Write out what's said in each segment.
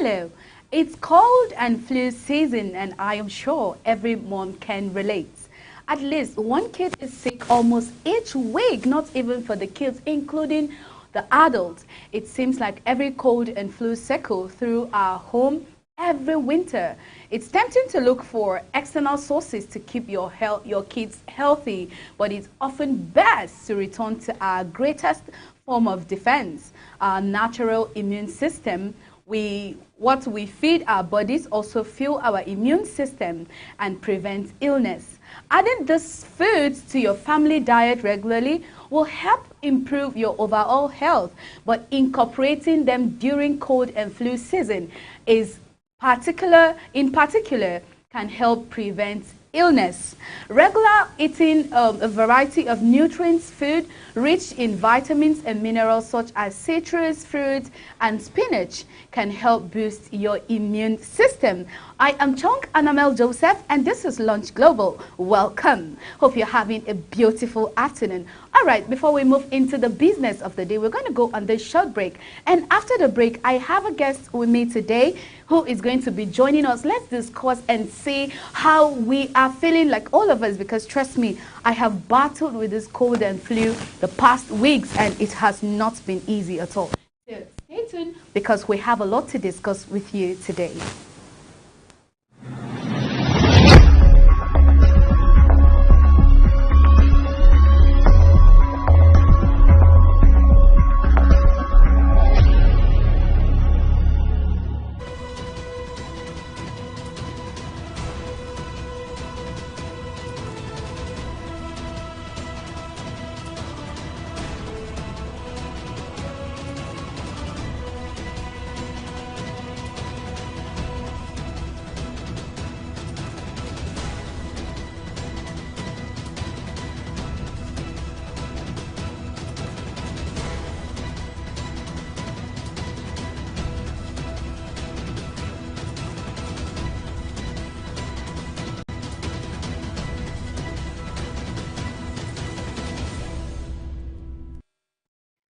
Hello, it's cold and flu season, and I am sure every mom can relate. At least one kid is sick almost each week, not even for the kids, including the adults. It seems like every cold and flu cycle through our home every winter. It's tempting to look for external sources to keep your kids healthy, but it's often best to return to our greatest form of defense, our natural immune system. What we feed our bodies also fuel our immune system and prevent illness. Adding these foods to your family diet regularly will help improve your overall health, but incorporating them during cold and flu season in particular can help prevent illness. Regular eating a variety of nutrients food rich in vitamins and minerals such as citrus fruits and spinach can help boost your immune system. I am Chung Anamel Joseph, and this is Lunch Global. Welcome. Hope you're having a beautiful afternoon. All right, before we move into the business of the day, we're going to go on this short break. And after the break, I have a guest with me today who is going to be joining us. Let's discuss and see how we are feeling, like all of us, because trust me, I have battled with this cold and flu the past weeks, and it has not been easy at all. So stay tuned, because we have a lot to discuss with you today.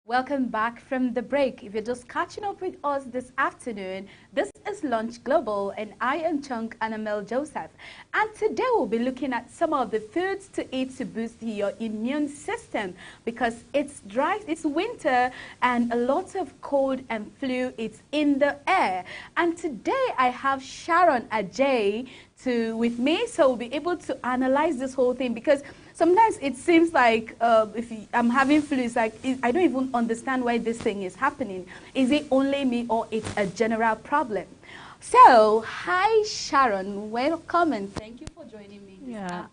Welcome back from the break. If you're just catching up with us this afternoon, this is Lunch Global, and I am Chung Anamel Joseph. And today we'll be looking at some of the foods to eat to boost your immune system, because it's dry, it's winter, and a lot of cold and flu is in the air. And today I have Sharon Ajay with me, so we'll be able to analyze this whole thing, because sometimes it seems like I'm having flu, it's like I don't even understand why this thing is happening. Is it only me, or it's a general problem? So, hi Sharon, welcome, and thank you for joining me this afternoon.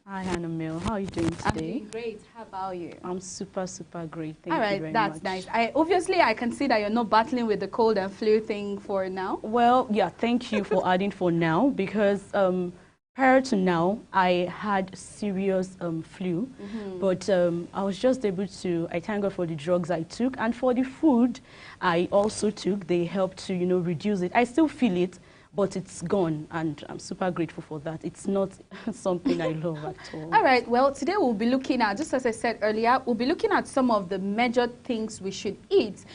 Hi Hannah Mill, how are you doing today? I'm doing great. How about you? I'm super great. Thank you very much. All right, that's nice. Obviously I can see that you're not battling with the cold and flu thing for now. Well, yeah, thank you for adding for now, because prior to now, I had serious flu, but I was just able to, I thank God for the drugs I took, and for the food I also took. They helped to, reduce it. I still feel it, but it's gone, and I'm super grateful for that. It's not something I love at all. All right, well, today we'll be looking at, just as I said earlier, we'll be looking at some of the major things we should eat.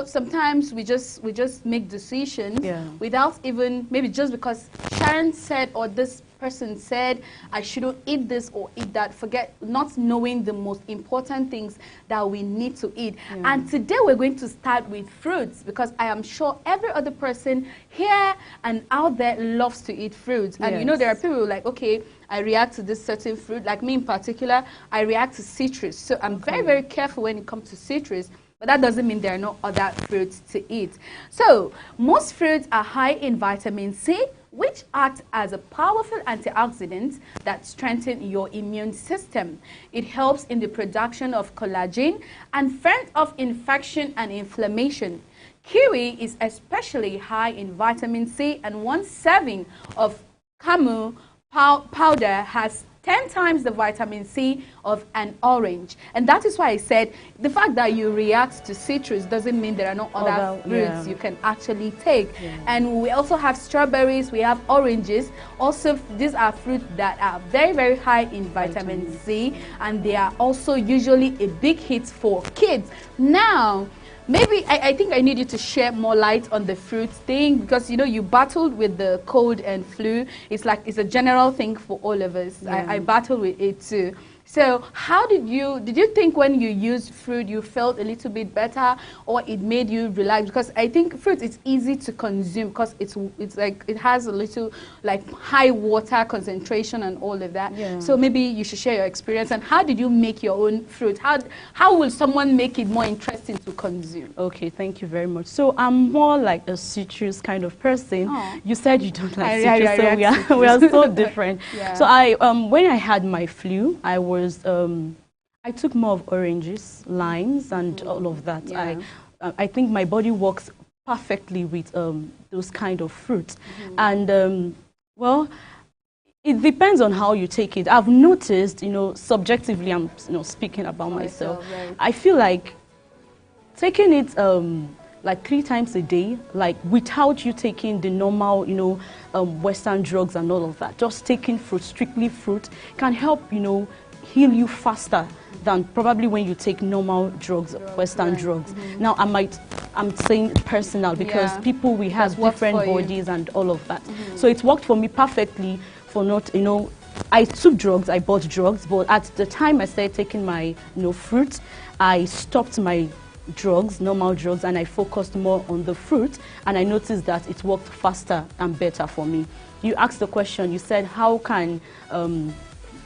Sometimes we just make decisions without even, maybe just because Sharon said, or this person said I shouldn't eat this or eat that, not knowing the most important things that we need to eat. And today we're going to start with fruits, because I am sure every other person here and out there loves to eat fruits. And there are people who are like, okay, I react to this certain fruit. Like me in particular, I react to citrus. So I'm very careful when it comes to citrus. But that doesn't mean there are no other fruits to eat. So most fruits are high in vitamin C, which acts as a powerful antioxidant that strengthens your immune system. It helps in the production of collagen and fends off infection and inflammation. Kiwi is especially high in vitamin C, and one serving of camu powder has 10 times the vitamin C of an orange. And that is why I said the fact that you react to citrus doesn't mean there are no other fruits you can actually take. And we also have strawberries, we have oranges. Also, these are fruits that are very high in vitamin C, and they are also usually a big hit for kids. Now, maybe I think I need you to share more light on the fruit thing, because you know you battled with the cold and flu. It's like it's a general thing for all of us. Yeah. I battled with it too. So how did you think when you used fruit you felt a little bit better, or it made you relax? Because I think fruit is easy to consume because it's like it has a little like high water concentration and all of that. Yeah. So maybe you should share your experience, and how did you make your own fruit? How will someone make it more interesting to consume? Okay, thank you very much. So I'm more like a citrus kind of person. Oh. You said you don't like citrus, so we are so different. Yeah. So when I had my flu, I took more of oranges, limes, and all of that. Yeah. I think my body works perfectly with those kind of fruits. And, well, it depends on how you take it. I've noticed, you know, subjectively, I'm speaking about myself. Right. I feel like taking it like 3 times a day, like without you taking the normal, you know, Western drugs and all of that, just taking fruit, strictly fruit, can help, you know, heal you faster than probably when you take normal drugs, Western drugs. Now, I'm saying personal, because people, we have different bodies and all of that. So it worked for me perfectly for not, you know, I took drugs, I bought drugs, but at the time I started taking my, you know, fruit, I stopped my drugs, normal drugs, and I focused more on the fruit, and I noticed that it worked faster and better for me. You asked the question, you said, how can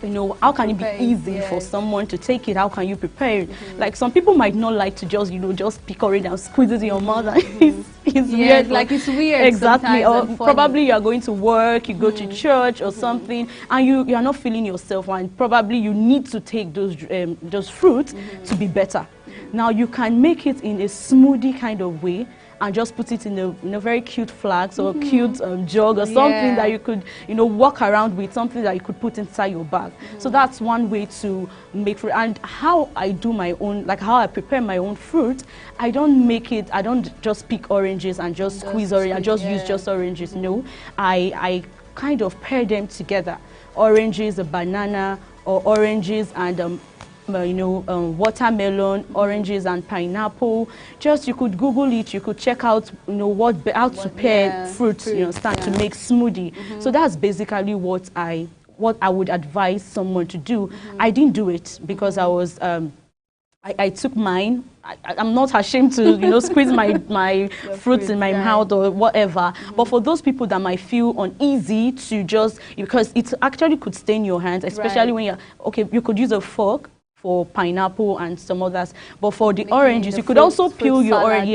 you know, how can it be easy for someone to take it? How can you prepare it? Like some people might not like to just, you know, just pick orange and squeeze it in your mouth. And it's weird. Like it's weird. Exactly. Or probably you are going to work, you go to church or something, and you are not feeling yourself, and probably you need to take those fruits to be better. Now you can make it in a smoothie kind of way, and just put it in a very cute flask or cute jug or something that you could, you know, walk around with, something that you could put inside your bag. So that's one way to make fruit. And how I do my own, like how I prepare my own fruit, I don't just pick oranges and just squeeze orange, I just use just oranges. No, I kind of pair them together. Oranges, a banana, or oranges and you know, watermelon, oranges and pineapple. Just you could Google it, you could check out, you know, how to pair fruits, you know, start to make smoothie. So that's basically what I would advise someone to do. I didn't do it because I was I took mine. I'm not ashamed to, you know, squeeze my fruits in my mouth or whatever. But for those people that might feel uneasy to just, because it actually could stain your hands, especially when you're, okay, you could use a fork for pineapple and some others, but for the oranges, you could also peel your orange,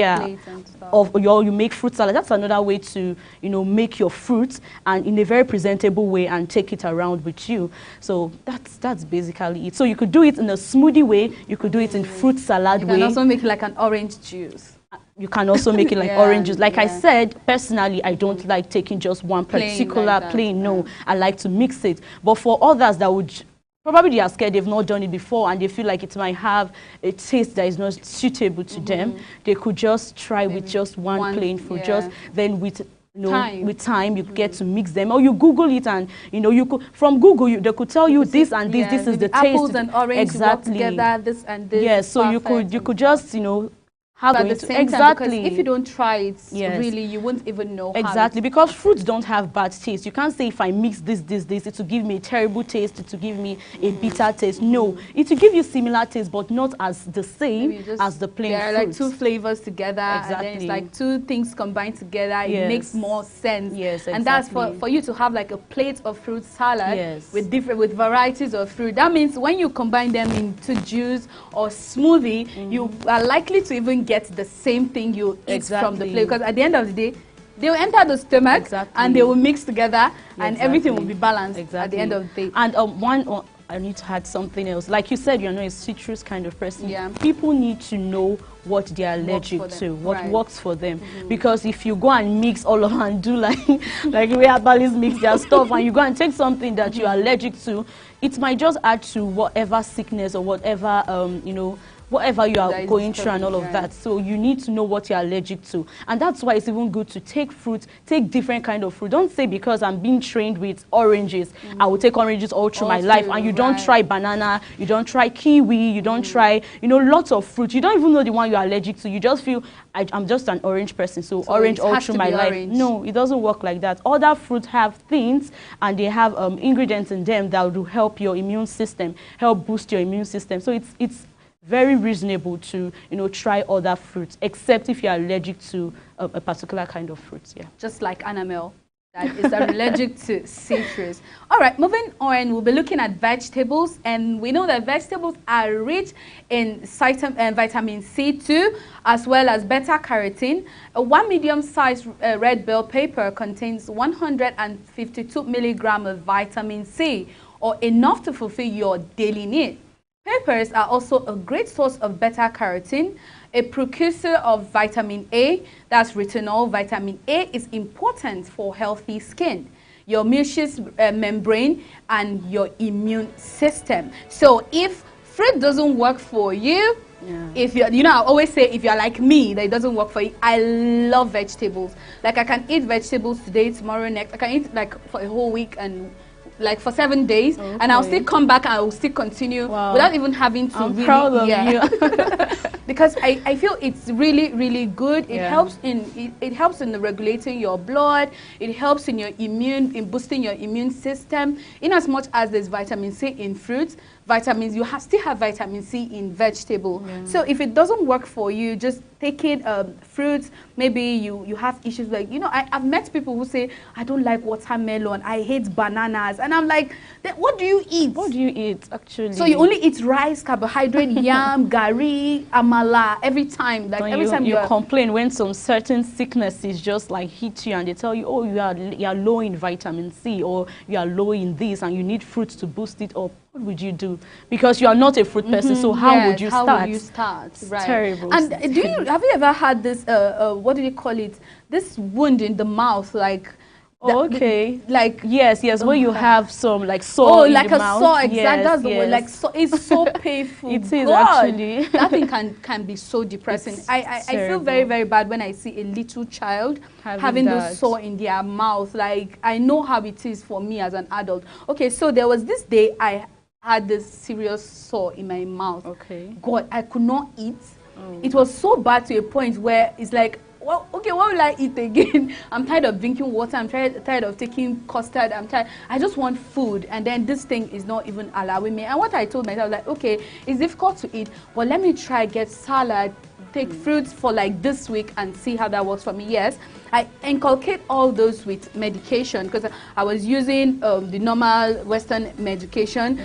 or you make fruit salad. That's another way to, you know, make your fruits and in a very presentable way and take it around with you. So that's basically it. So you could do it in a smoothie way, you could do it in fruit salad way. You can also make it like an orange juice. You can also make it like oranges. Like I said, personally, I don't like taking just one particular plain. No, I like to mix it. But for others that would probably they are scared, they've not done it before, and they feel like it might have a taste that is not suitable to them, they could just try with just one plain fruit. Just then with time you get to mix them, or you Google it, and you know, you could from Google they could tell you this and this. This is the taste. Apples and orange work together. This and this. Yes, so you could just, you know, at the same time, because if you don't try it, really, you won't even know how because fruits don't have bad taste. You can't say if I mix this, it will give me a terrible taste, it will give me a bitter taste. No, it will give you similar taste, but not as the same as the plain fruit. There are like two flavors together, and then it's like two things combined together. It makes more sense. Yes, and that's for you to have like a plate of fruit salad with varieties of fruit. That means when you combine them into juice or smoothie, you are likely to even get the same thing you eat from the plate, because at the end of the day they will enter the stomach and they will mix together and everything will be balanced at the end of the day. And I need to add something else. Like you said, you're not a citrus kind of person. People need to know what they are allergic to, what works for them. Because if you go and mix all of and do like where herbalists mix their stuff, and you go and take something that you are allergic to, it might just add to whatever sickness or whatever you know, whatever you are going through and all of that. So you need to know what you're allergic to. And that's why it's even good to take fruit, take different kind of fruit. Don't say because I'm being trained with oranges, I will take oranges all through my life. And you don't try banana, you don't try kiwi, you don't try, you know, lots of fruit. You don't even know the one you're allergic to. You just feel, I'm just an orange person, so orange all through my life. No, it doesn't work like that. Other fruits have things and they have ingredients in them that will help your immune system, help boost your immune system. So it's very reasonable to, you know, try other fruits, except if you're allergic to a particular kind of fruit. Yeah. Just like Annabelle, that is allergic to citrus. All right, moving on, we'll be looking at vegetables, and we know that vegetables are rich in vitamin C2 as well as beta-carotene. One medium-sized red bell pepper contains 152 milligrams of vitamin C, or enough to fulfill your daily need. Peppers are also a great source of beta-carotene, a precursor of vitamin A, that's retinol. Vitamin A is important for healthy skin, your mucous membrane, and your immune system. So if fruit doesn't work for you, if you're, you know, I always say if you're like me, that it doesn't work for you. I love vegetables. Like I can eat vegetables today, tomorrow, next. I can eat like for a whole week and like for 7 days, and I'll still come back and I will still continue without even having to. I'm proud of you. Because I feel it's really, really good. It helps in it helps in regulating your blood. It helps in your boosting your immune system. In as much as there's vitamin C in fruits, vitamins, you still have vitamin C in vegetable. So if it doesn't work for you, just take it. Fruits, maybe you have issues like, you know, I've met people who say, I don't like watermelon, I hate bananas, and I'm like, what do you eat? What do you eat, actually? So you only eat rice, carbohydrate, yam, gari, amala every time. Like every time you complain when some certain sicknesses just like hit you and they tell you, oh, you are low in vitamin C, or you are low in this and you need fruits to boost it up. What would you do? Because you are not a fruit person, so how would you start? How would you start? Right. Terrible. And have you ever had this, what do you call it? This wound in the mouth, like... like yes, where you have some like sore in the mouth. Oh, like a sore, exactly. That's the word. Like it's so painful. It is actually. That thing can be so depressing. I feel very, very bad when I see a little child having those sore in their mouth. Like I know how it is for me as an adult. Okay, so there was this day I had this serious sore in my mouth. God, I could not eat. It was so bad to a point where it's like, well, okay, what will I eat again? I'm tired of drinking water. I'm tired of taking custard. I'm tired. I just want food. And then this thing is not even allowing me. And what I told myself, like, okay, it's difficult to eat, but let me try get salad, take fruits for like this week and see how that works for me. Yes, I inculcate all those with medication because I was using the normal Western medication,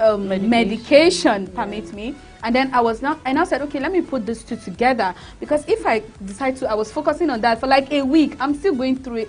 medication permits me. And then I now said, okay, let me put these two together, because if I decide to, I was focusing on that for like a week, I'm still going through it,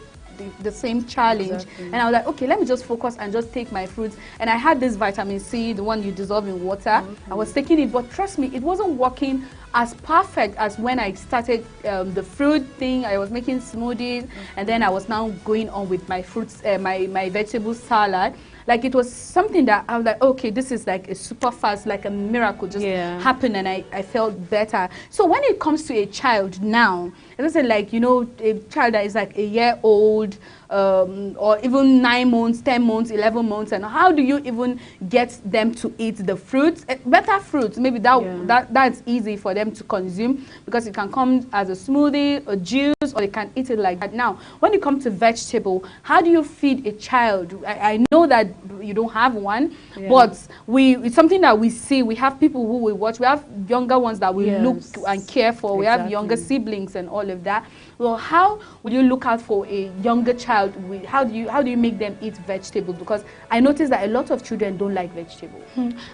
the same challenge. And I was like, okay, let me just focus and just take my fruits. And I had this vitamin C, the one you dissolve in water. I was taking it, but trust me, it wasn't working as perfect as when I started the fruit thing. I was making smoothies, and then I was now going on with my fruits, my vegetable salad. Like it was something that I was like, okay, this is like a super fast, like a miracle just happened, and I felt better. So when it comes to a child now, it doesn't like, you know, a child that is like a year old, or even 9 months, 10 months, 11 months, and how do you even get them to eat the fruits? Better fruits, maybe that's easy for them to consume, because it can come as a smoothie, a juice, or they can eat it like that. Now, when it comes to vegetable, how do you feed a child? I know that you don't have one, but it's something that we see. We have people who we watch. We have younger ones that we look and care for. We have younger siblings and all of that. Well, how would you look out for a younger child? How do you make them eat vegetables? Because I noticed that a lot of children don't like vegetables.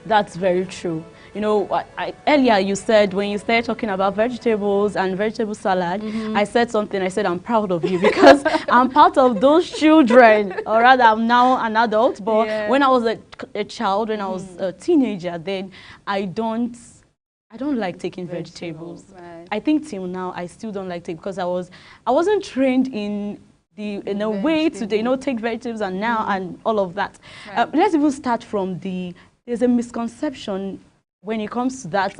That's very true. You know, earlier you said, when you started talking about vegetables and vegetable salad, I said something. I said, I'm proud of you, because I'm part of those children. Or rather, I'm now an adult. But when I was a child, when I was a teenager, then I don't like taking vegetables. Right. I think till now I still don't like it, because I wasn't trained in a way to take vegetables and now and all of that. Right. Let's even start from there's a misconception when it comes to that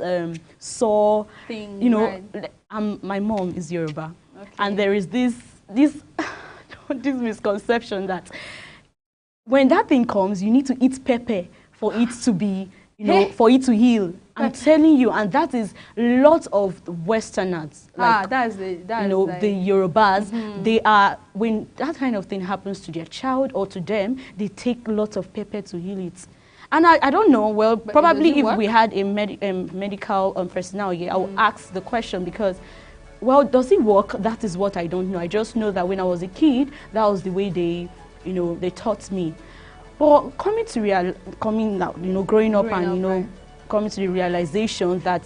thing, you know, right. My mom is Yoruba, Okay. and there is this this misconception that when that thing comes, you need to eat pepper for it to be, you know, for it to heal. I'm telling you, and that is lots of Westerners, like, you know, like the Yorubas, they are, when that kind of thing happens to their child or to them, they take lots of pepper to heal it. And I don't know, well, but probably if we had a medical personnel here, I would ask the question, because, well, does it work? That is what I don't know. I just know that when I was a kid, that was the way they, you know, they taught me. But coming out, you know, growing up, you know, right, coming to the realization that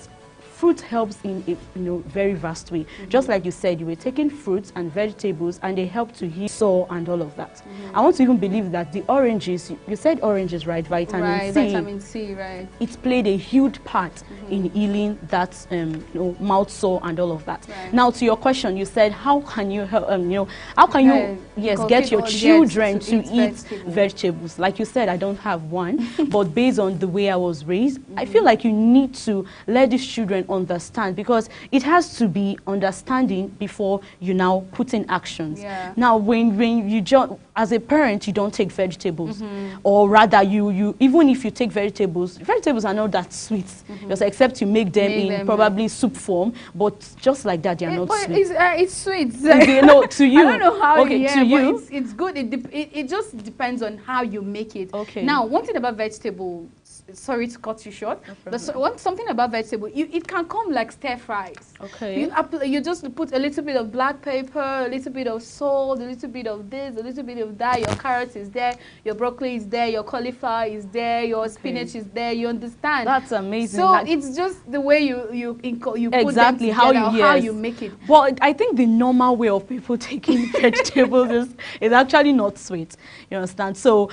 fruit helps in a, you know, very vast way. Just like you said, you were taking fruits and vegetables and they help to heal sore and all of that. I want to even believe that the oranges, you said oranges, right? Vitamin C. Vitamin C, right. It played a huge part in healing that you know, mouth sore and all of that. Right. Now, to your question, you said, how can you help, you know, how can you, yes, get your children to eat vegetables? Like you said, I don't have one, but based on the way I was raised, I feel like you need to let these children understand, because it has to be understanding before you now put in actions. Yeah. Now, when you just, as a parent, you don't take vegetables, or rather you even if you take vegetables are not that sweet, just except you make them in probably soup form, but just like that, they are not sweet. It's sweet. You know, to you. I don't know how. Okay, yeah, to you, it's good. It just depends on how you make it. Okay. Now, one thing about vegetable, sorry to cut you short, but something about vegetable, it can come like stir fries. Okay. You just put a little bit of black pepper, a little bit of salt, a little bit of this, a little bit of that. Your carrot is there, your broccoli is there, your cauliflower is there, your spinach is there. You understand? That's amazing. So it's just the way you put exactly them how together, you, how you make it. Well, I think the normal way of people taking vegetables is actually not sweet. You understand? So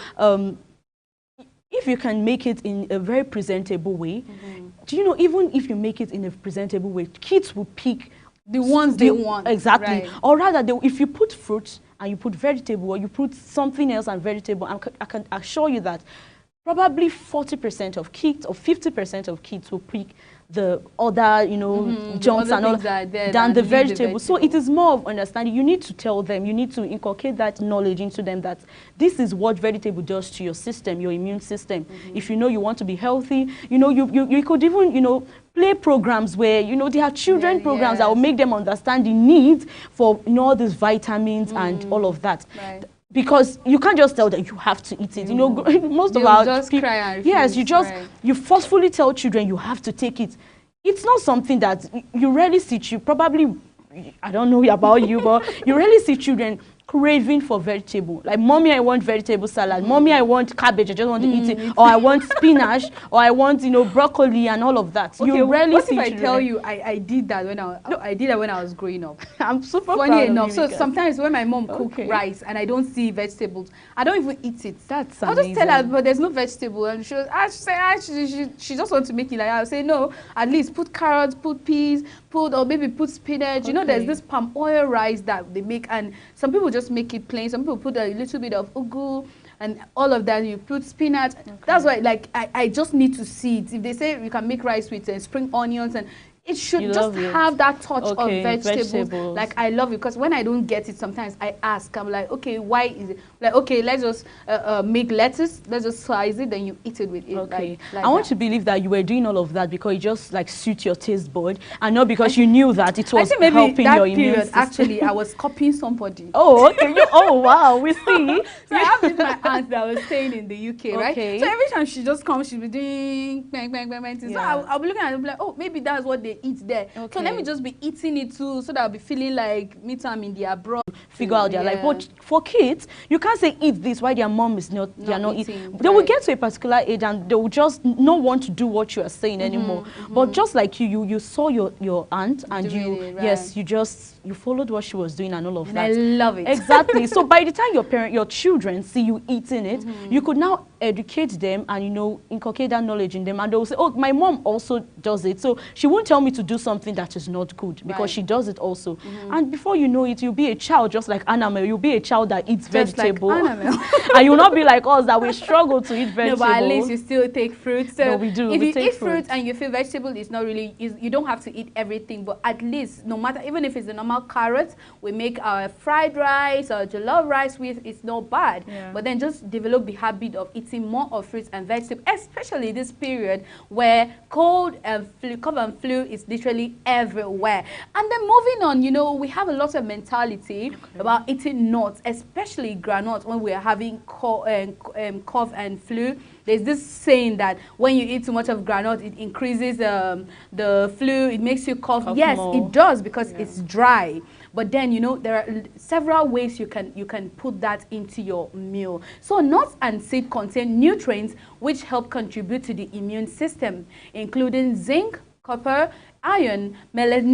if you can make it in a very presentable way, do you know, even if you make it in a presentable way, kids will pick the ones they want. Exactly. Right. Or rather, if you put fruit and you put vegetable, or you put something else and vegetable, I can assure you that probably 40% of kids or 50% of kids will pick the other, you know, junks and all than the vegetable. So it is more of understanding. You need to tell them, you need to inculcate that knowledge into them, that this is what vegetable does to your system, your immune system. If you know you want to be healthy, you know, you could even, you know, play programs where, you know, there are children programs that will make them understand the need for, you know, all these vitamins and all of that. Right. Because you can't just tell them you have to eat it. You know, most of our just cry and refuse, yes, you just you forcefully tell children you have to take it. It's not something that you rarely see. You probably, I don't know about you, but you rarely see children craving for vegetable. Like, mommy, I want vegetable salad. Mommy, I want cabbage. I just want to eat it. Or I want spinach. Or I want, you know, broccoli and all of that. Okay, you rarely what see if I children. tell you I did that when I did that when I was growing up? I'm super funny proud enough. of So you sometimes when my mom cook rice and I don't see vegetables, I don't even eat it. That's I'll amazing. just tell her, but there's no vegetable, and she just wants to make it like that. I'll say no. At least put carrots, put peas, or maybe put spinach. You know, there's this palm oil rice that they make, and some people just make it plain. Some people put a little bit of ugu and all of that. You put spinach. That's why, like, I just need to see it. If they say you can make rice with spring onions, and it should just have that touch of vegetables. Like, I love it, because when I don't get it, sometimes I ask. I'm like, okay, why is it? Like, okay, let's just make lettuce. Let's just slice it, then you eat it with it. Okay. Like I want to believe that you were doing all of that because it just like suit your taste bud, and not because you knew that it was helping your immune system. Actually, I was copying somebody. Oh, okay. Oh, wow. We see. So I have this my aunt that was staying in the UK, right? So every time she just comes, she'll be doing bang, bang, bang, bang. So I'll be looking at it and be like, oh, maybe that's what they eat there. So let me just be eating it too, so that I'll be feeling like me time in the abroad. Figure out their life. But for kids, you can't say eat this while their mom is not eating. They will get to a particular age and they will just not want to do what you are saying anymore. But just like you saw your aunt and you followed what she was doing and all of that. I love it. Exactly. So by the time your children see you eating it, you could now educate them and, you know, inculcate that knowledge in them, and they will say, oh, my mom also does it. So she won't tell me me to do something that is not good, because she does it also. And before you know it, you'll be a child just like Annabelle. You'll be a child that eats vegetable. Like and you'll not be like us that we struggle to eat vegetables. No, but at least you still take fruit. So no, we do. If you eat fruit and you feel vegetable is not really, you don't have to eat everything, but at least no matter, even if it's a normal carrot, we make our fried rice or jollof rice with, it's not bad. But then just develop the habit of eating more of fruits and vegetables, especially this period where cold and cough and flu is literally everywhere. And then moving on, you know, we have a lot of mentality about eating nuts, especially granules, when we are having cough and flu. There's this saying that when you eat too much of granules, it increases the flu, it makes you cough. Yes, more. It does, because it's dry. But then, you know, there are several ways you can put that into your meal. So nuts and seeds contain nutrients which help contribute to the immune system, including zinc, copper, iron, melatonin,